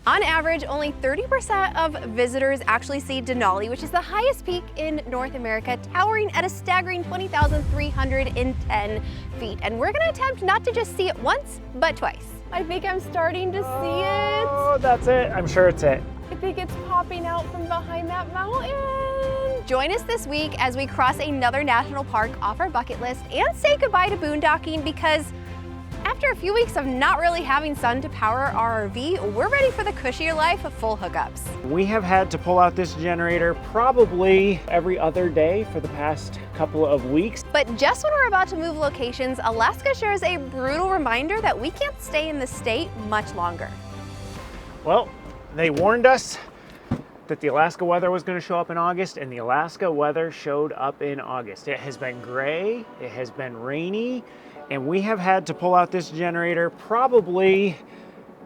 On average, only 30% of visitors actually see Denali, which is the highest peak in North America, towering at a staggering 20,310 feet. And we're gonna attempt not to just see it once, but twice. I think I'm starting to see it. Oh, that's it. I'm sure it's it. I think it's popping out from behind that mountain. Join us this week as we cross another national park off our bucket list and say goodbye to boondocking, because after a few weeks of not really having sun to power our RV, we're ready for the cushier life of full hookups. We have had to pull out this generator probably every other day for the past couple of weeks. But just when we're about to move locations, Alaska shares a brutal reminder that we can't stay in the state much longer. Well, they warned us that the Alaska weather was going to show up in August, and the Alaska weather showed up in August. It has been gray, it has been rainy, and we have had to pull out this generator probably,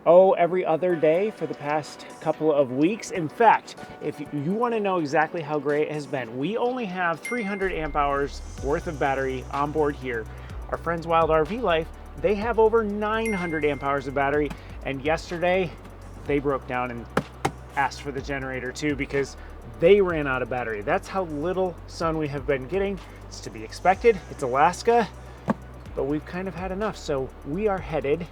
every other day for the past couple of weeks. In fact, if you want to know exactly how gray it has been, we only have 300 amp hours worth of battery on board here. Our friends Wild RV Life, they have over 900 amp hours of battery, and yesterday they broke down and asked for the generator too because they ran out of battery. That's how little sun we have been getting. It's to be expected. It's Alaska, but we've kind of had enough. So we are headed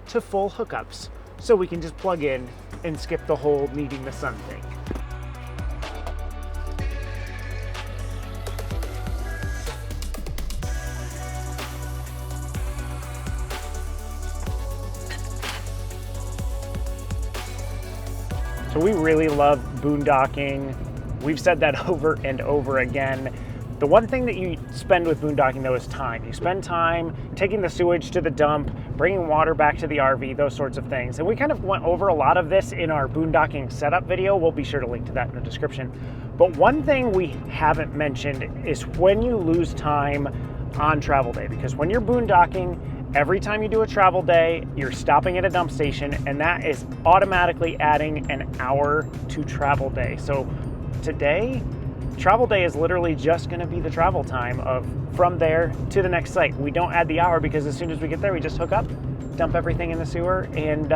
to full hookups so we can just plug in and skip the whole needing the sun thing. So we really love boondocking. We've said that over and over again. The one thing that you spend with boondocking though is time. You spend time taking the sewage to the dump, bringing water back to the RV, those sorts of things. And we kind of went over a lot of this in our boondocking setup video. We'll be sure to link to that in the description. But one thing we haven't mentioned is when you lose time on travel day, because when you're boondocking, every time you do a travel day, you're stopping at a dump station, and that is automatically adding an hour to travel day. So today, travel day is literally just gonna be the travel time of from there to the next site. We don't add the hour because as soon as we get there, we just hook up, dump everything in the sewer, and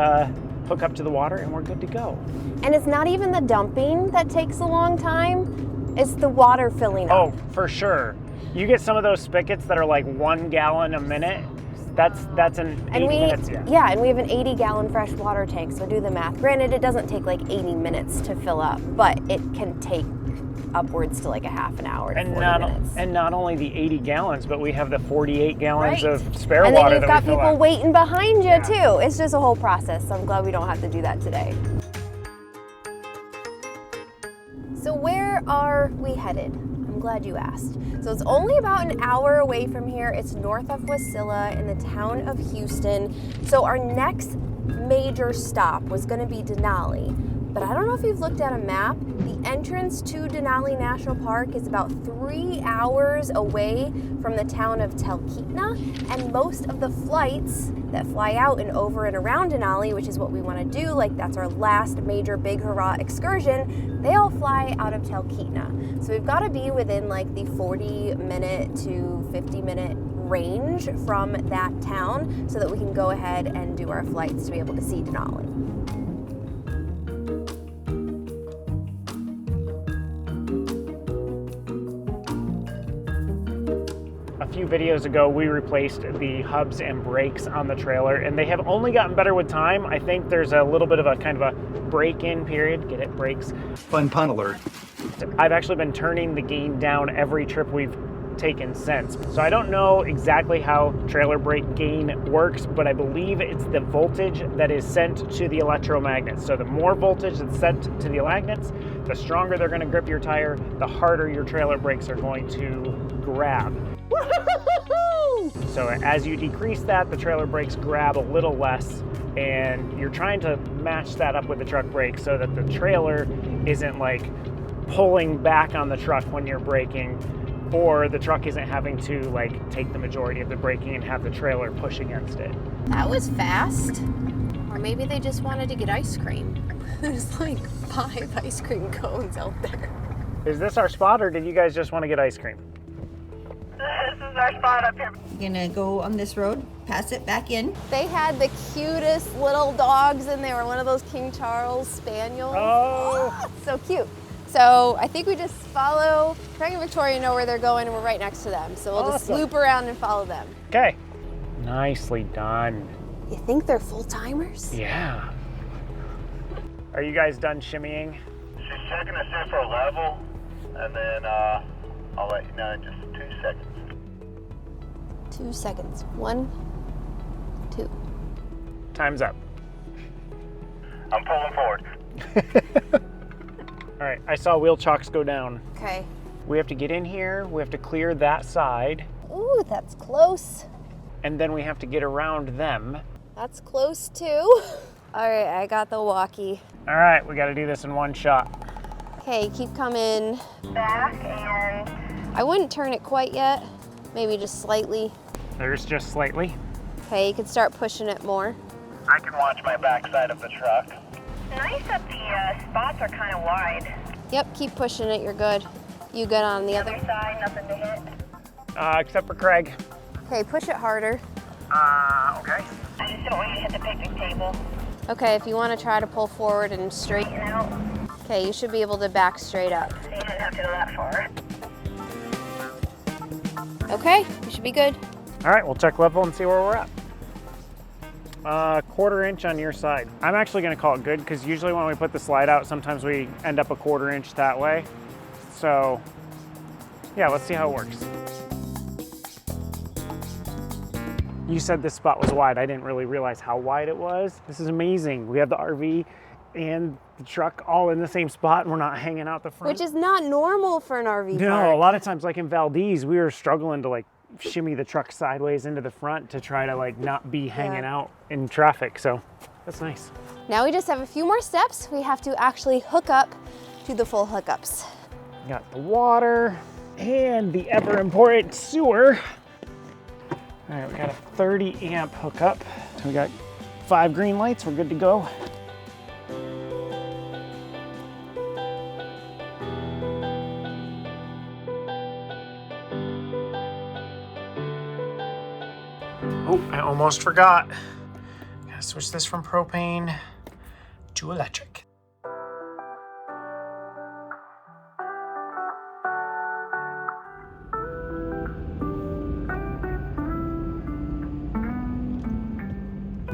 hook up to the water, and we're good to go. And it's not even the dumping that takes a long time, it's the water filling up. Oh, for sure. You get some of those spigots that are like 1 gallon a minute. That's an 80 minutes, yeah. Yeah, and we have an 80-gallon fresh water tank, so do the math. Granted, it doesn't take like 80 minutes to fill up, but it can take upwards to like a half an hour to 40 minutes. And not only the 80 gallons, but we have the 48 gallons right. of spare and water then you've got people waiting behind you yeah. too. It's just a whole process, so I'm glad we don't have to do that today. So where are we headed? I'm glad you asked. So it's only about an hour away from here. It's north of Wasilla in the town of Houston. So our next major stop was going to be Denali. But I don't know if you've looked at a map. The entrance to Denali National Park is about 3 hours away from the town of Talkeetna, and most of the flights that fly out and over and around Denali, which is what we want to do, like that's our last major big hurrah excursion, they all fly out of Talkeetna. So we've got to be within like the 40-minute to 50-minute range from that town so that we can go ahead and do our flights to be able to see Denali. A few videos ago, we replaced the hubs and brakes on the trailer, and they have only gotten better with time. I think there's a little bit of a kind of a break-in period. Get it? Brakes. Fun pun alert. I've actually been turning the gain down every trip we've taken since. So I don't know exactly how trailer brake gain works, but I believe it's the voltage that is sent to the electromagnets. So the more voltage that's sent to the magnets, the stronger they're going to grip your tire, the harder your trailer brakes are going to grab. So as you decrease that, the trailer brakes grab a little less, and you're trying to match that up with the truck brake so that the trailer isn't like pulling back on the truck when you're braking, or the truck isn't having to like take the majority of the braking and have the trailer push against it. That was fast. Or maybe they just wanted to get ice cream. There's like 5 ice cream cones out there. Is this our spot, or did you guys just want to get ice cream? This is our spot up here. You're gonna go on this road, pass it back in. They had the cutest little dogs and they were one of those King Charles Spaniels. Oh. So cute. So I think we just follow, Craig and Victoria know where they're going and we're right next to them. So we'll just Awesome. loop around and follow them. Okay. Nicely done. You think they're full-timers? Yeah. Are you guys done shimmying? She's checking us in for a level, and then I'll let you know in just 2 seconds. 2 seconds. 1, 2. Time's up. I'm pulling forward. All right, I saw wheel chocks go down. Okay. We have to get in here, we have to clear that side, Ooh, that's close. and then we have to get around them. That's close too. All right, I got the walkie. All right, we gotta do this in one shot. Okay, keep coming. Back and I wouldn't turn it quite yet. Maybe just slightly. There's just slightly. Okay, you can start pushing it more. I can watch my backside of the truck. Nice that the spots are kind of wide. Yep, keep pushing it, you're good. You good on the other? Side, nothing to hit. Except for Craig. Okay, push it harder. Okay. I just don't want you to hit the picnic table. Okay, if you want to try to pull forward and straighten out. Okay, you should be able to back straight up. You didn't have to go that far. Okay, you should be good. All right, we'll check level and see where we're at. 1/4 inch on your side. I'm actually gonna call it good because usually when we put the slide out, sometimes we end up 1/4 inch that way. So yeah, let's see how it works. You said this spot was wide. I didn't really realize how wide it was. This is amazing. We have the RV and the truck all in the same spot and we're not hanging out the front. Which is not normal for an RV No, park. a lot of times like in Valdez, we were struggling to like shimmy the truck sideways into the front to try to like not be hanging out in traffic. So that's nice. Now we just have a few more steps. We have to actually hook up to the full hookups. Got the water and the ever important sewer. All right, we got a 30 amp hookup. So we got 5 green lights, we're good to go. Oh, I almost forgot. Gotta switch this from propane to electric.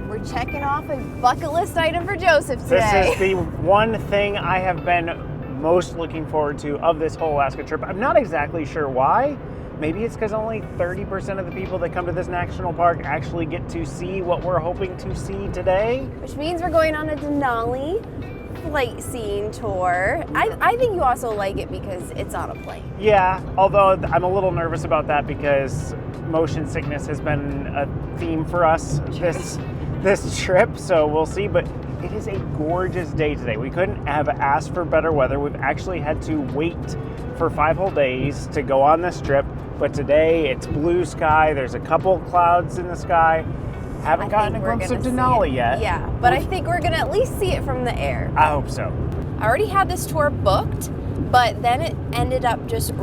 We're checking off a bucket list item for Joseph today. This is the one thing I have been most looking forward to of this whole Alaska trip. I'm not exactly sure why. Maybe it's because only 30% of the people that come to this national park actually get to see what we're hoping to see today. Which means we're going on a Denali Flightseeing tour. I think you also like it because it's on a plane. Yeah, although I'm a little nervous about that because motion sickness has been a theme for us this trip, so we'll see. But it is a gorgeous day today. We couldn't have asked for better weather. We've actually had to wait for 5 whole days to go on this trip, but today it's blue sky. There's a couple clouds in the sky. Haven't gotten a glimpse of Denali yet. Yeah, but I think we're gonna at least see it from the air. I hope so. I already had this tour booked, but then it ended up just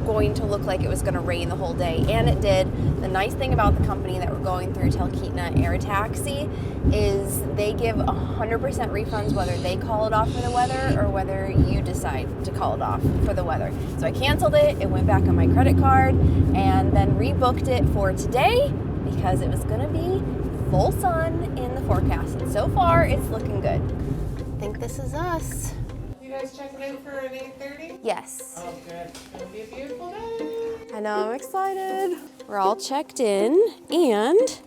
going to look like it was gonna rain the whole day, and it did. The nice thing about the company that we're going through, Talkeetna Air Taxi, is they give 100% refunds whether they call it off for the weather or whether you decide to call it off for the weather. So I canceled it, it went back on my credit card, and then rebooked it for today because it was gonna be full sun in the forecast, and so far it's looking good. I think this is us. You guys checking in for an 8:30? Yes. Oh, good. It's gonna be a beautiful day. I know, I'm excited. We're all checked in, and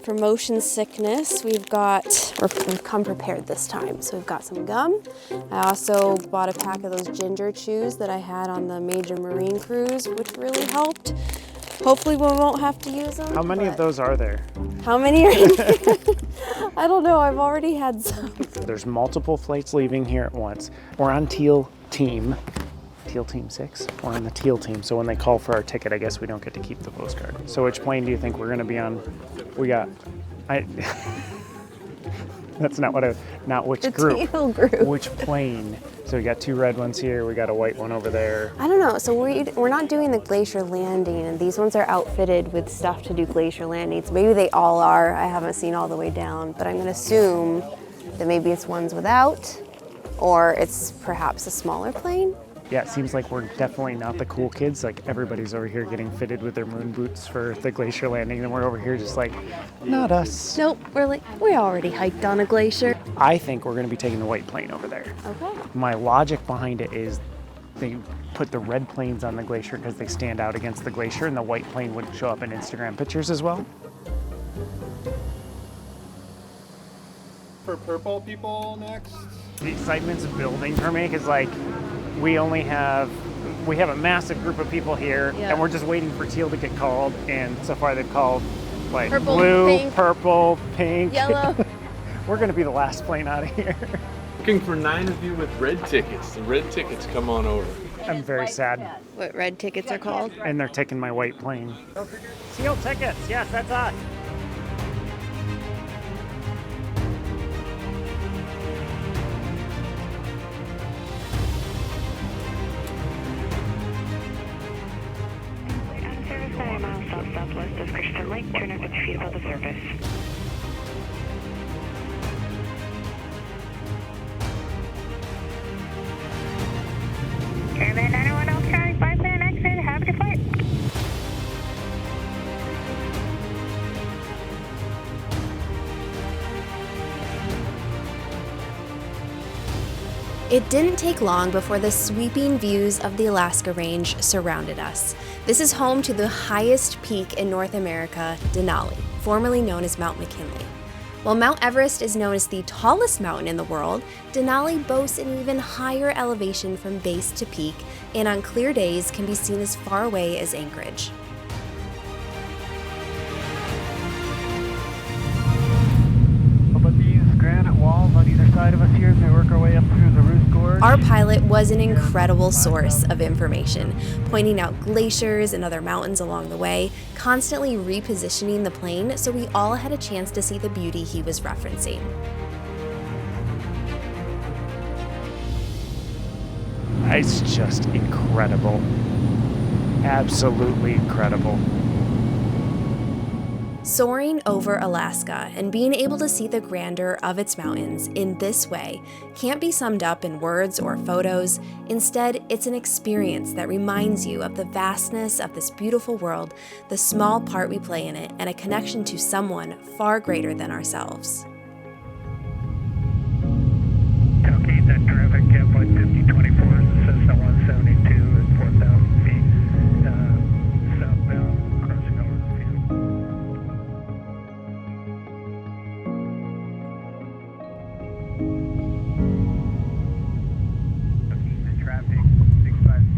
for motion sickness, we've come prepared this time. So we've got some gum. I also bought a pack of those ginger chews that I had on the major marine cruise, which really helped. Hopefully we won't have to use them. How many of those are there? How many are in there? I don't know, I've already had some. There's multiple flights leaving here at once. We're on Teal Team 6. We're on the Teal Team, so when they call for our ticket, I guess we don't get to keep the postcard. So which plane do you think we're gonna be on? We got, That's not which The group. teal group. Which plane. So we got 2 red ones here, we got a white one over there. I don't know. So we're not doing the glacier landing, and these ones are outfitted with stuff to do glacier landings. Maybe they all are. I haven't seen all the way down, but I'm going to assume that maybe it's ones without, or it's perhaps a smaller plane. Yeah, it seems like we're definitely not the cool kids. Like everybody's over here getting fitted with their moon boots for the glacier landing, and we're over here just like, not us. Nope, we already hiked on a glacier. I think we're gonna be taking the white plane over there. Okay. My logic behind it is they put the red planes on the glacier because they stand out against the glacier, and the white plane wouldn't show up in Instagram pictures as well. For purple people next. The excitement's building for me because like we have a massive group of people here, and we're just waiting for teal to get called, and so far they've called like Purple, blue, pink, purple, pink, yellow. We're gonna be the last plane out of here. Looking for 9 of you with red tickets. The red tickets, come on over. I'm very sad, What red tickets are called? and they're taking my white plane. Teal tickets, yes, that's us. Service 9 miles southwest of Christian Lake, turn up 50 feet above the surface. Airman 901 Elk Charlie, 5-minute exit, have a good flight. It didn't take long before the sweeping views of the Alaska Range surrounded us. This is home to the highest peak in North America, Denali, formerly known as Mount McKinley. While Mount Everest is known as the tallest mountain in the world, Denali boasts an even higher elevation from base to peak, and on clear days can be seen as far away as Anchorage. But these granite walls on either side of us here as we work our way up through the Roost Gorge. Our pilot was an incredible source of information, pointing out glaciers and other mountains along the way, constantly repositioning the plane so we all had a chance to see the beauty he was referencing. It's just incredible. Absolutely incredible. Soaring over Alaska and being able to see the grandeur of its mountains in this way can't be summed up in words or photos. Instead, it's an experience that reminds you of the vastness of this beautiful world, the small part we play in it, and a connection to someone far greater than ourselves. Talkeetna traffic, flight 5024, Cessna 172 at 4,000 feet, southbound, crossing over the field. Talkeetna traffic, 657,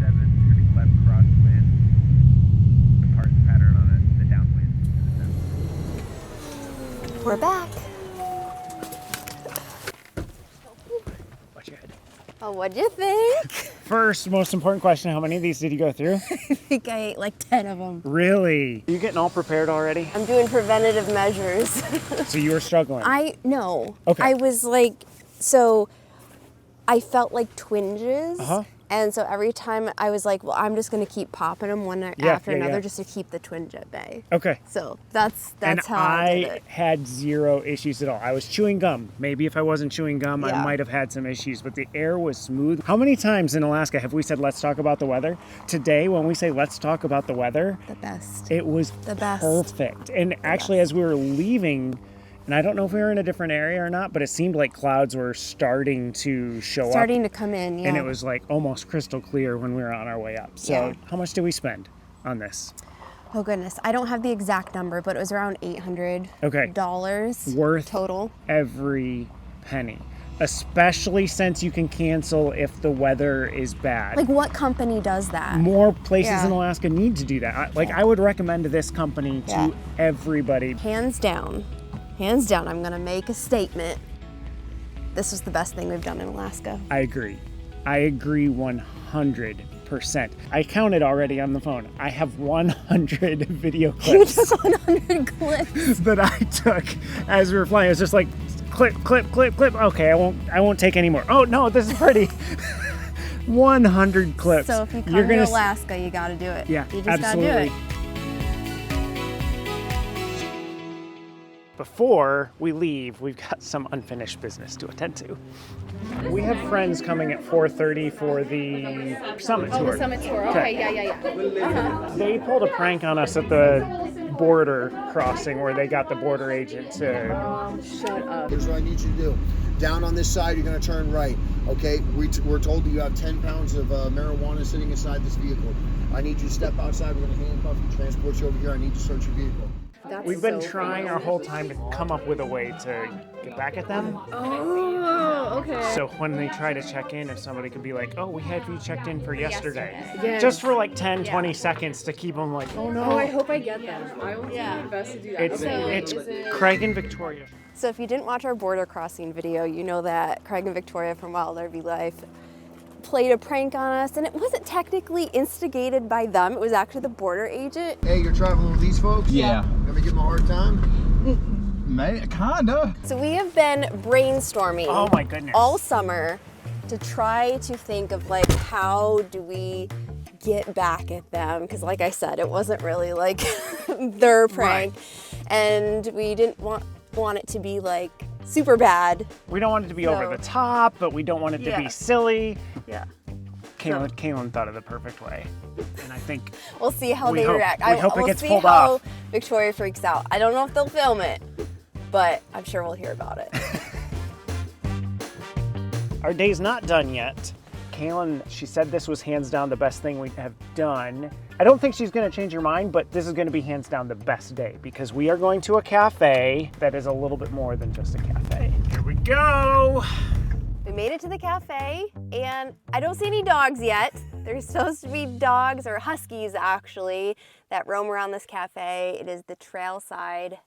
turning left crosswind. Departs pattern on the downwind. We're back. Watch your head. Oh, what'd you think? First, most important question, how many of these did you go through? I think I ate like 10 of them. Really? Are you getting all prepared already? I'm doing preventative measures. So you were struggling? No. Okay. I was like, so I felt like twinges. Uh-huh. And so every time I was like, well, I'm just going to keep popping them one after another just to keep the twinge at bay. Okay. So that's And how I did it. had zero issues at all. I was chewing gum. Maybe if I wasn't chewing gum, I Yeah. might have had some issues, but the air was smooth. How many times in Alaska have we said, let's talk about the weather? Today, when we say, let's talk about the weather, The best. it was The best. perfect. And actually, as we were leaving, and I don't know if we were in a different area or not, but it seemed like clouds were starting to show up. Starting to come in, yeah. And it was like almost crystal clear when we were on our way up. So Yeah. how much did we spend on this? Oh goodness, I don't have the exact number, but it was around $800 Worth total. every penny, especially since you can cancel if the weather is bad. Like, what company does that? More places Yeah. in Alaska need to do that. I would recommend this company to Yeah. everybody. Hands down, I'm gonna make a statement. This was the best thing we've done in Alaska. I agree 100%. I counted already on the phone. I have 100 video You clips took 100 clips. that I took as we were flying. It was just like clip, clip, clip, clip. Okay, I won't take any more. Oh no, this is pretty. 100 clips. So if you come You're to gonna Alaska, you gotta do it. Yeah, you just absolutely. gotta do it. Before we leave, we've got some unfinished business to attend to. We have friends coming at 4:30 for the summit tour. Oh, the summit tour. Okay, yeah. They pulled a prank on us at the border crossing where they got the border agent to... Shut up. Here's what I need you to do. Down on this side, you're going to turn right. Okay, we're told that you have 10 pounds of marijuana sitting inside this vehicle. I need you to step outside. We're going to handcuff you, transport you over here. I need to search your vehicle. We've been trying our whole time to come up with a way to get back at them. Oh, okay. So when they try to check in, if somebody could be like, oh, we had you checked in for yesterday. Yes. Just for like 10, 20 seconds to keep them like, oh no. Oh, I hope I get them. I will do my best to do that. It's Craig and Victoria. So if you didn't watch our border crossing video, you know that Craig and Victoria from Wild RV Life played a prank on us, and it wasn't technically instigated by them. It was actually the border agent. Hey, you're traveling with these folks? Yeah. Gonna give them a hard time? Man, kinda. So we have been brainstorming Oh my goodness. all summer to try to think of like, how do we get back at them? Because like I said, it wasn't really like their prank. Right. And we didn't want it to be like super bad. We don't want it to be over the top, but we don't want it to be silly. Yeah. Kalyn thought of the perfect way. And I think We'll see how We they hope- react. we hope it we'll gets see pulled how off. Victoria freaks out. I don't know if they'll film it, but I'm sure we'll hear about it. our day's not done yet. Kalyn, she said this was hands down the best thing we have done. I don't think she's gonna change her mind, but this is gonna be hands down the best day because we are going to a cafe that is a little bit more than just a cafe. Here we go. We made it to the cafe, and I don't see any dogs yet. There's supposed to be dogs, or huskies actually, that roam around this cafe. It is the Trailside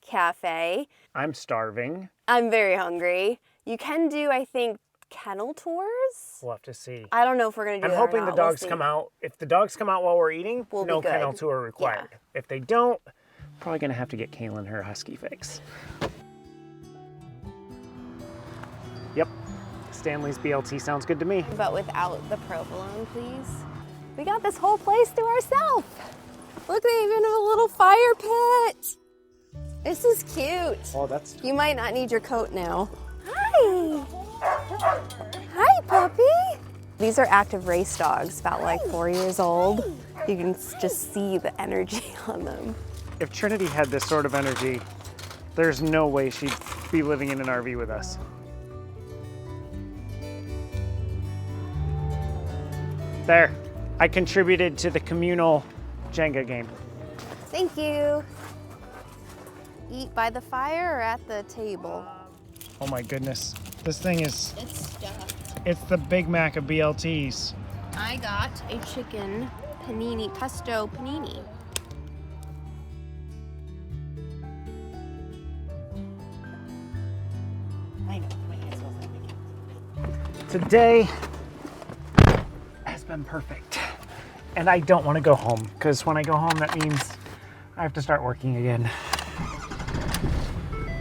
Cafe. I'm starving. I'm very hungry. You can do, I think, kennel tours. We'll have to see. I don't know if we're gonna do I'm that or hoping the not. We'll dogs see. come out. If the dogs come out while we're eating, We'll be no good. kennel tour required. Yeah. If they don't, probably gonna have to get Kalyn her husky fix. Yep, Stanley's BLT sounds good to me. But without the provolone, please. We got this whole place to ourselves. Look, they even have a little fire pit. This is cute. Oh, that's... You might not need your coat now. Hi. Hi, puppy. These are active race dogs, about like 4 years old. You can just see the energy on them. If Trinity had this sort of energy, there's no way she'd be living in an RV with us. There, I contributed to the communal Jenga game. Thank you. Eat by the fire or at the table? Oh my goodness, this thing is, It's stuffed. it's the Big Mac of BLTs. I got a chicken panini, pesto panini. I know, today has been perfect. And I don't want to go home, because when I go home, that means I have to start working again.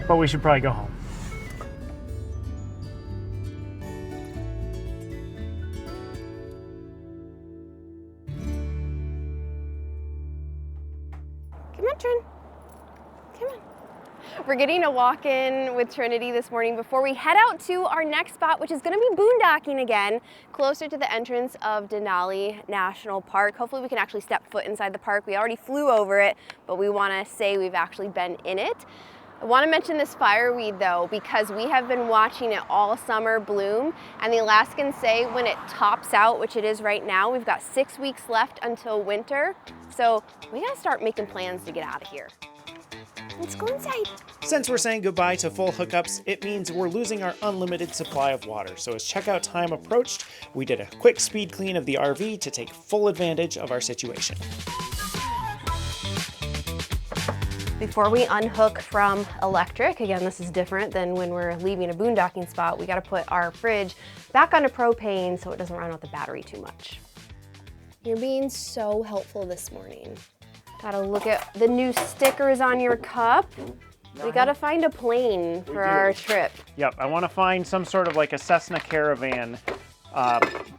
But we should probably go home. Come on, Trin. Come on. We're getting a walk-in with Trinity this morning before we head out to our next spot, which is going to be boondocking again, closer to the entrance of Denali National Park. Hopefully we can actually step foot inside the park. We already flew over it, but we want to say we've actually been in it. I want to mention this fireweed though, because we have been watching it all summer bloom, and the Alaskans say when it tops out, which it is right now, we've got 6 weeks left until winter. So we gotta start making plans to get out of here. Let's go inside. Since we're saying goodbye to full hookups, it means we're losing our unlimited supply of water. So as checkout time approached, we did a quick speed clean of the RV to take full advantage of our situation. Before we unhook from electric, again, this is different than when we're leaving a boondocking spot, we gotta put our fridge back onto propane so it doesn't run out the battery too much. You're being so helpful this morning. Gotta look at the new stickers on your cup. We gotta find a plane for our trip. Yep, I want to find some sort of like a Cessna Caravan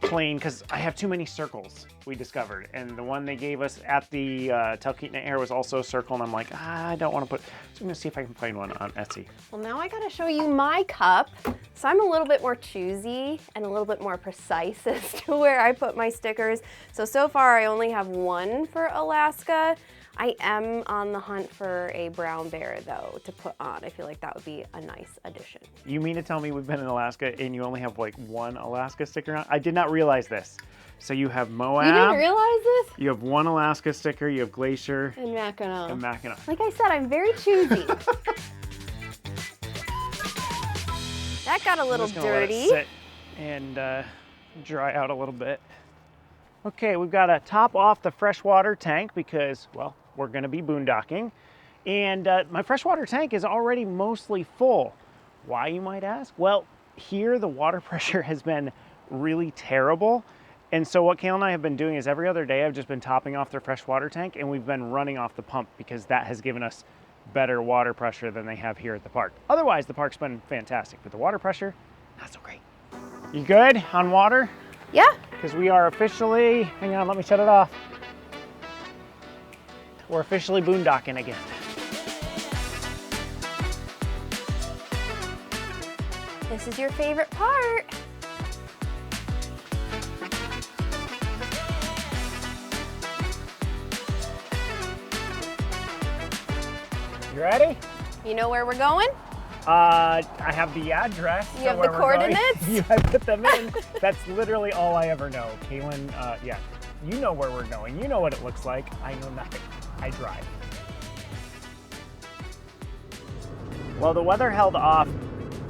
plane because I have too many circles, we discovered. And the one they gave us at the Talkeetna Air was also a circle, and I'm like, I don't want to put, so I'm gonna see if I can find one on Etsy. Well, now I gotta show you my cup. So I'm a little bit more choosy and a little bit more precise as to where I put my stickers. So far I only have one for Alaska. I am on the hunt for a brown bear though to put on. I feel like that would be a nice addition. You mean to tell me we've been in Alaska and you only have like one Alaska sticker on? I did not realize this. So you have Moab. You didn't realize this? You have one Alaska sticker, you have Glacier. And Mackinac. And Mackinac. Like I said, I'm very choosy. That got a little dirty. Let it sit and dry out a little bit. Okay, we've got to top off the freshwater tank because, well, we're going to be boondocking. And my freshwater tank is already mostly full. Why, you might ask? Well, here the water pressure has been really terrible. And so what Kalyn and I have been doing is every other day I've just been topping off the freshwater tank, and we've been running off the pump because that has given us better water pressure than they have here at the park. Otherwise, the park's been fantastic, but the water pressure, not so great. You good on water? Yeah. Because we are officially, hang on, let me shut it off. We're officially boondocking again. This is your favorite part. You ready? You know where we're going? I have the address. You have the coordinates? I put them in. That's literally all I ever know. Kalyn, yeah, you know where we're going. You know what it looks like. I know nothing. I drive. Well, the weather held off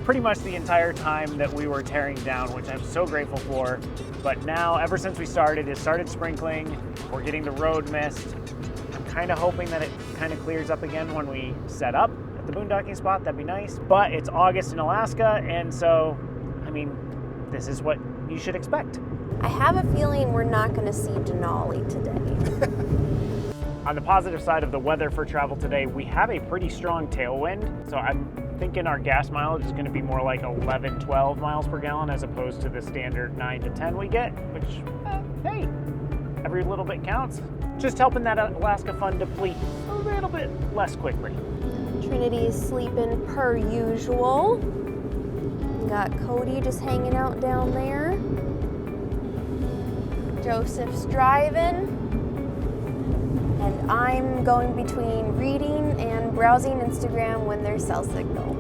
pretty much the entire time that we were tearing down, which I'm so grateful for. But now, ever since we started, it started sprinkling. We're getting the road mist. I'm kind of hoping that it kind of clears up again when we set up the boondocking spot. That'd be nice, but it's August in Alaska, and so I mean, this is what you should expect. I have a feeling we're not going to see Denali today. On the positive side of the weather for travel today, we have a pretty strong tailwind, so I'm thinking our gas mileage is going to be more like 11, 12 miles per gallon as opposed to the standard 9 to 10 we get, which, hey, every little bit counts. Just helping that Alaska fund deplete a little bit less quickly. Trinity's sleeping per usual. Got Cody just hanging out down there. Joseph's driving. And I'm going between reading and browsing Instagram when there's cell signal.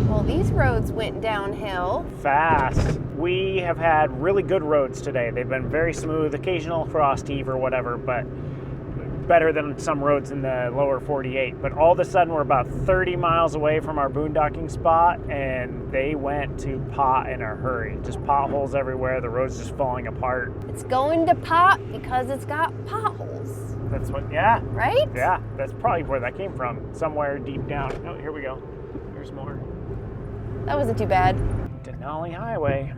Well, these roads went downhill. Fast. We have had really good roads today. They've been very smooth, occasional frost heave or whatever, but better than some roads in the lower 48. But all of a sudden we're about 30 miles away from our boondocking spot, and they went to pot in a hurry. Just potholes everywhere. The road's just falling apart. It's going to pot because it's got potholes. That's what, yeah. Right? Yeah, that's probably where that came from. Somewhere deep down. Oh, here we go. There's more. That wasn't too bad. Denali Highway.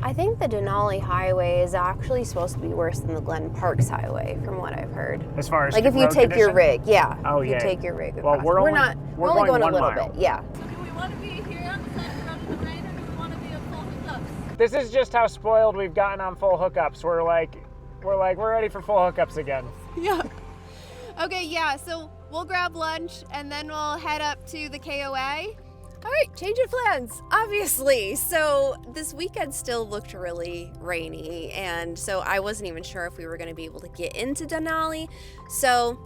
I think the Denali Highway is actually supposed to be worse than the Glen Parks Highway, from what I've heard. As far as like if you road take your condition? rig, yeah. Oh, if yeah. you take your rig Well, across. we're only going a 1 little mile. bit, yeah. So do we want to be here on the side of the road in the rain, or do we want to be at full hookups? This is just how spoiled we've gotten on full hookups. We're ready for full hookups again. Yeah. Okay, yeah, so we'll grab lunch and then we'll head up to the KOA. All right, change of plans, obviously. So this weekend still looked really rainy, and so I wasn't even sure if we were going to be able to get into Denali. So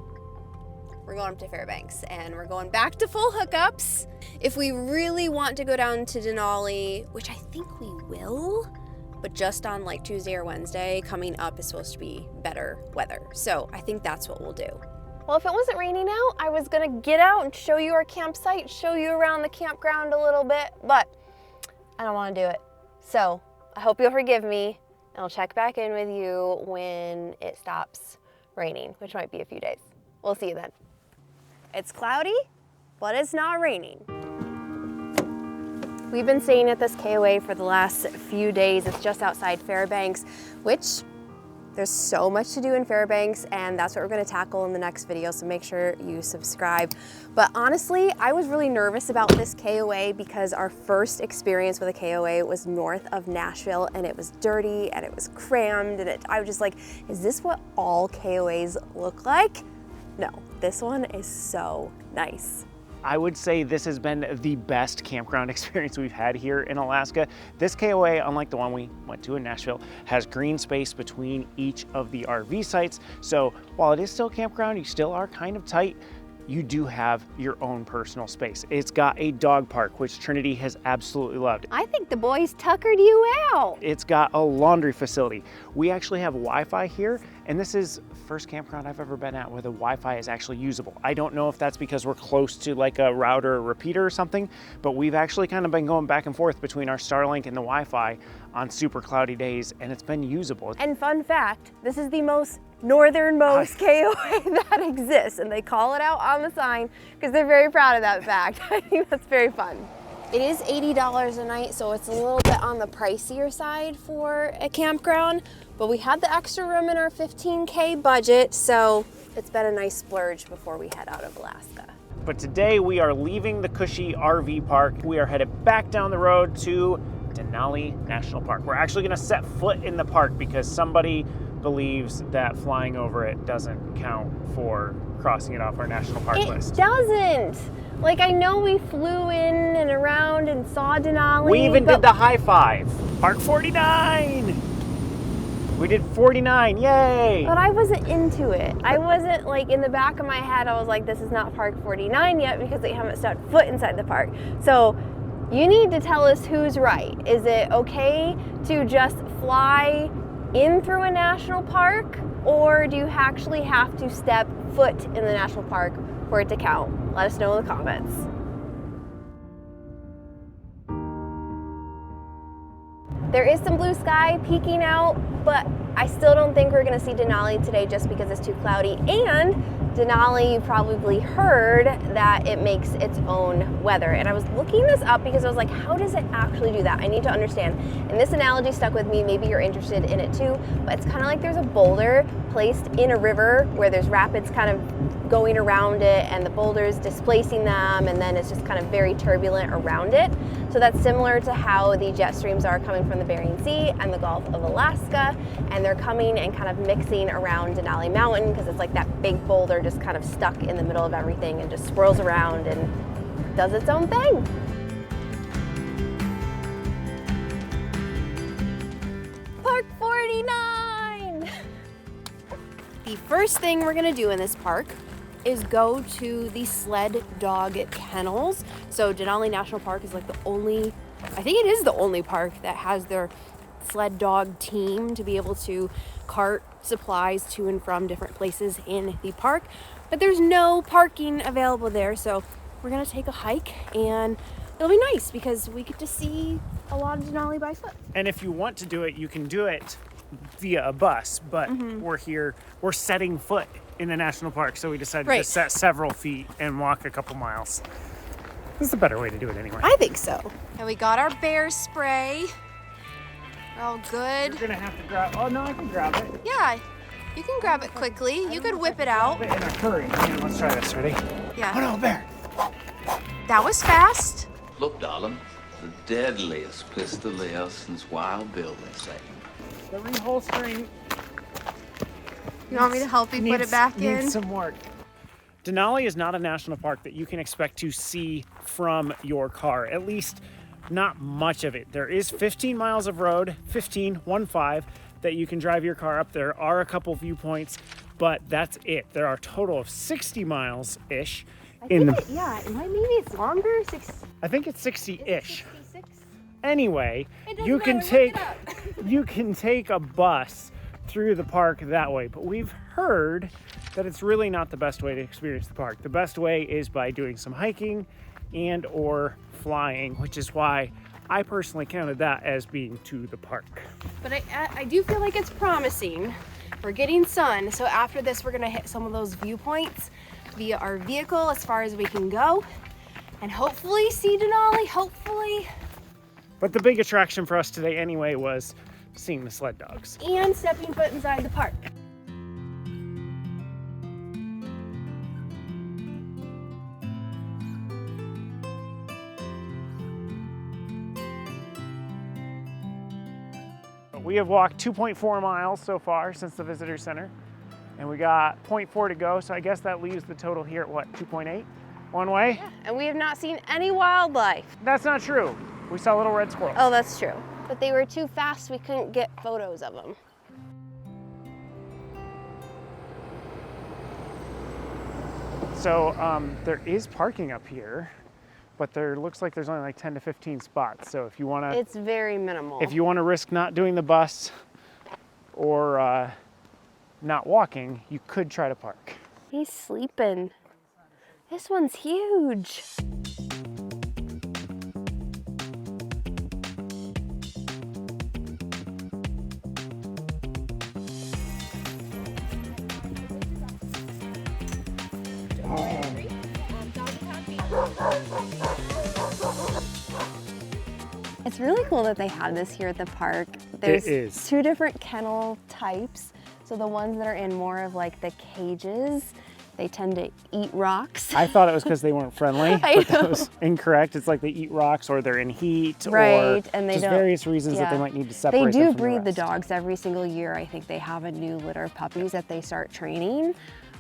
we're going up to Fairbanks, and we're going back to full hookups. If we really want to go down to Denali, which I think we will, but just on like Tuesday or Wednesday, coming up is supposed to be better weather. So I think that's what we'll do. Well, if it wasn't raining out, I was gonna get out and show you our campsite, show you around the campground a little bit, but I don't wanna do it. So I hope you'll forgive me, and I'll check back in with you when it stops raining, which might be a few days. We'll see you then. It's cloudy, but it's not raining. We've been staying at this KOA for the last few days. It's just outside Fairbanks, which There's so much to do in Fairbanks, and that's what we're gonna tackle in the next video, so make sure you subscribe. But honestly, I was really nervous about this KOA because our first experience with a KOA was north of Nashville, and it was dirty and it was crammed, and I was just like, is this what all KOAs look like? No, this one is so nice. I would say this has been the best campground experience we've had here in Alaska. This KOA, unlike the one we went to in Nashville, has green space between each of the RV sites. So while it is still a campground, you still are kind of tight. You do have your own personal space. It's got a dog park, which Trinity has absolutely loved. I think the boys tuckered you out. It's got a laundry facility. We actually have Wi-Fi here, and this is the first campground I've ever been at where the Wi-Fi is actually usable. I don't know if that's because we're close to like a router or repeater or something, but we've actually kind of been going back and forth between our Starlink and the Wi-Fi on super cloudy days, and it's been usable. And fun fact, this is the most northernmost KOA that exists, and they call it out on the sign because they're very proud of that fact. I think that's very fun. It is $80 a night, so it's a little bit on the pricier side for a campground, but we had the extra room in our $15K budget, so it's been a nice splurge before we head out of Alaska. But today we are leaving the cushy RV park. We are headed back down the road to Denali National Park. We're actually gonna set foot in the park because somebody believes that flying over it doesn't count for crossing it off our national park list. It doesn't. Like, I know we flew in and around and saw Denali. We even did the high five. Park 49. We did 49, yay! But I wasn't into it. I wasn't like, in the back of my head, I was like, this is not Park 49 yet because they haven't stepped foot inside the park. So you need to tell us who's right. Is it okay to just fly in through a national park, or do you actually have to step foot in the national park for it to count? Let us know in the comments. There is some blue sky peeking out, but I still don't think we're gonna see Denali today just because it's too cloudy. And Denali, you probably heard that it makes its own weather. And I was looking this up because I was like, how does it actually do that? I need to understand. And this analogy stuck with me, maybe you're interested in it too, but it's kind of like there's a boulder placed in a river where there's rapids kind of going around it and the boulders displacing them, and then it's just kind of very turbulent around it. So that's similar to how the jet streams are coming from the Bering Sea and the Gulf of Alaska, and they're coming and kind of mixing around Denali Mountain because it's like that big boulder just kind of stuck in the middle of everything and just swirls around and does its own thing. Park 49! The first thing we're gonna do in this park is go to the Sled dog kennels. So Denali National Park is like the only, I think it is the only park that has their sled dog team to be able to cart supplies to and from different places in the park. But there's no parking available there, so we're gonna take a hike and it'll be nice because we get to see a lot of Denali by foot. And if you want to do it, you can do it via a bus, but we're setting foot in the national park, so we decided to set several feet and walk a couple miles. This is the better way to do it anyway. I think so. And we got our bear spray. We're all good. You're gonna have to grab, oh no, I can grab it. Yeah, you can grab it quickly. You could whip it out. In a hurry. Here, let's try this, ready? Yeah. Oh no, bear. That was fast. Look, darling, the deadliest pistol there since Wild Bill, they say. The reholstering. You want me to help you put it back in? Needs some work. Denali is not a national park that you can expect to see from your car, at least not much of it. There is 15 miles of road, 15, that you can drive your car up. There are a couple viewpoints, but that's it. There are a total of 60 miles-ish. Maybe it's longer. I think it's 60-ish. 66. Anyway, you can take a bus through the park that way, but we've heard that it's really not the best way to experience the park. The best way is by doing some hiking and or flying, which is why I personally counted that as being to the park. But I do feel like it's promising. We're getting sun, so after this we're gonna hit some of those viewpoints via our vehicle as far as we can go, and hopefully see Denali, hopefully. But the big attraction for us today anyway was seeing the sled dogs. And stepping foot inside the park. We have walked 2.4 miles so far since the visitor center, and we got 0.4 to go, so I guess that leaves the total here at what, 2.8 one way? Yeah, and we have not seen any wildlife. That's not true. We saw little red squirrels. Oh, that's true. But they were too fast, we couldn't get photos of them. So there is parking up here, but there looks like there's only like 10 to 15 spots. So if you want to, It's very minimal. if you want to risk not doing the bus or not walking, you could try to park. He's sleeping. This one's huge. It's really cool that they have this here at the park. There's It is. 2 different kennel types. So the ones that are in more of like the cages, they tend to eat rocks. I thought it was because they weren't friendly, I but that know. was incorrect. It's like they eat rocks or they're in heat or Right, and they just don't- various reasons that they yeah. might need to separate They them do from breed the rest. dogs every single year. I think they have a new litter of puppies that they start training.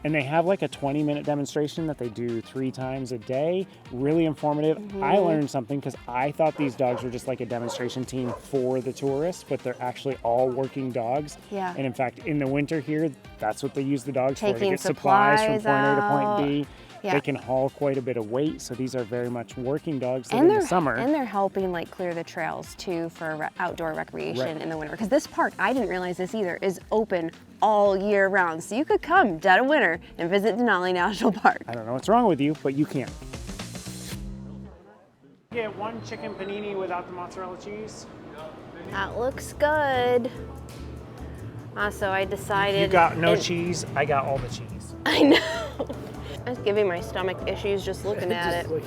And they have like a 20-minute demonstration that they do 3 times a day. Really informative. I learned something because I thought these dogs were just like a demonstration team for the tourists, but they're actually all working dogs. Yeah. And in fact, in the winter here, that's what they use the dogs for, to Taking get supplies from supplies point A to out. point B. Yeah. They can haul quite a bit of weight, so these are very much working dogs that And in the summer. and they're helping like clear the trails too for outdoor recreation Right. in the winter. Because this park, I didn't realize this either, is open all year round. So you could come dead of winter and visit Denali National Park. I don't know what's wrong with you, but you can. Get 1 chicken panini without the mozzarella cheese. That looks good. So I decided. You got no cheese, I got all the cheese. I know. I was giving my stomach issues just looking at it.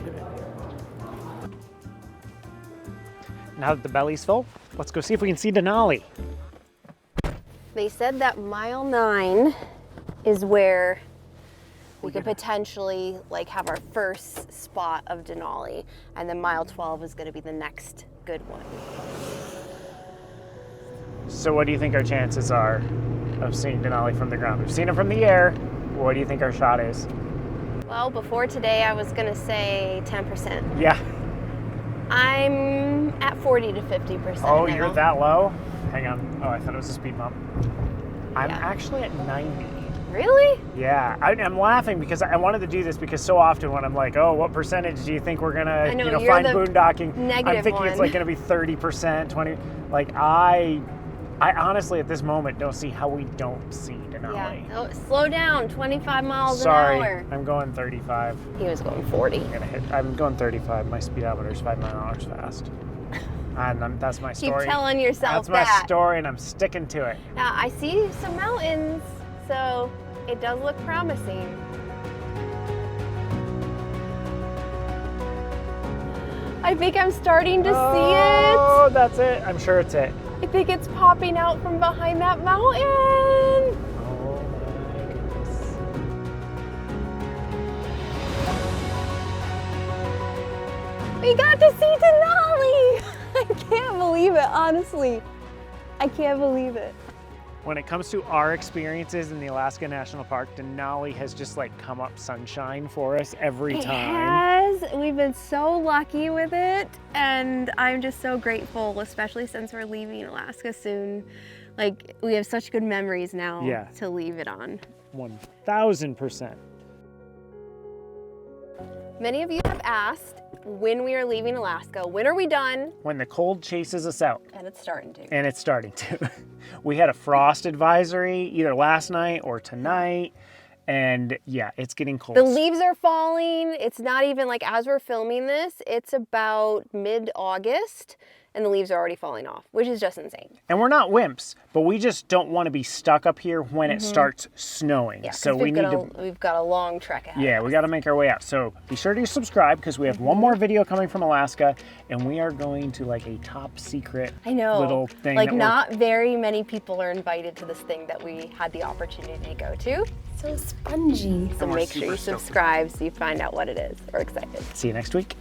Now that the belly's full, let's go see if we can see Denali. They said that mile 9 is where we could potentially like have our first spot of Denali, and then mile 12 is going to be the next good one. So what do you think our chances are of seeing Denali from the ground? We've seen it from the air. What do you think our shot is? Well, before today, I was going to say 10%. Yeah. I'm at 40 to 50%. Oh, now. you're that low? Hang on. Oh, I thought it was a speed bump. I'm Yeah. actually at 90. Really? Yeah, I'm laughing because I wanted to do this because so often when I'm like, oh, what percentage do you think we're gonna, know, you know, you're find the boondocking? I'm negative thinking it's one. like gonna be 30%, 20. Like I honestly at this moment don't see how we don't see Denali. Yeah. Oh, slow down. 25 miles Sorry, an hour. I'm going 35. He was going 40. I'm going 35. My speedometer's 5 miles an hour fast. And that's my Keep story. telling yourself That's my that. story, and I'm sticking to it. Now, I see some mountains, so it does look promising. I think I'm starting to see it. Oh, that's it. I'm sure it's it. I think it's popping out from behind that mountain. Oh my goodness. We got to see Denali. I can't believe it, honestly. I can't believe it. When it comes to our experiences in the Alaska National Park, Denali has just like come up sunshine for us every time. It has. We've been so lucky with it, and I'm just so grateful, especially since we're leaving Alaska soon. Like, we have such good memories now Yeah. to leave it on. 1000%. Many of you have asked when we are leaving Alaska. When are we done? When the cold chases us out, And it's starting to. and it's starting to. We had a frost advisory either last night or tonight, and yeah, it's getting cold. The leaves are falling. It's not even like as we're filming this, it's about mid-August, and the leaves are already falling off, which is just insane. And we're not wimps, but we just don't want to be stuck up here when it starts snowing. Yeah, so we've got a long trek ahead. Yeah, we got to make our way out. So be sure to subscribe because we have one more video coming from Alaska, and we are going to like a top secret little thing. Like not very many people are invited to this thing that we had the opportunity to go to. So spongy. So make sure you subscribe so you find out what it is. We're excited. See you next week.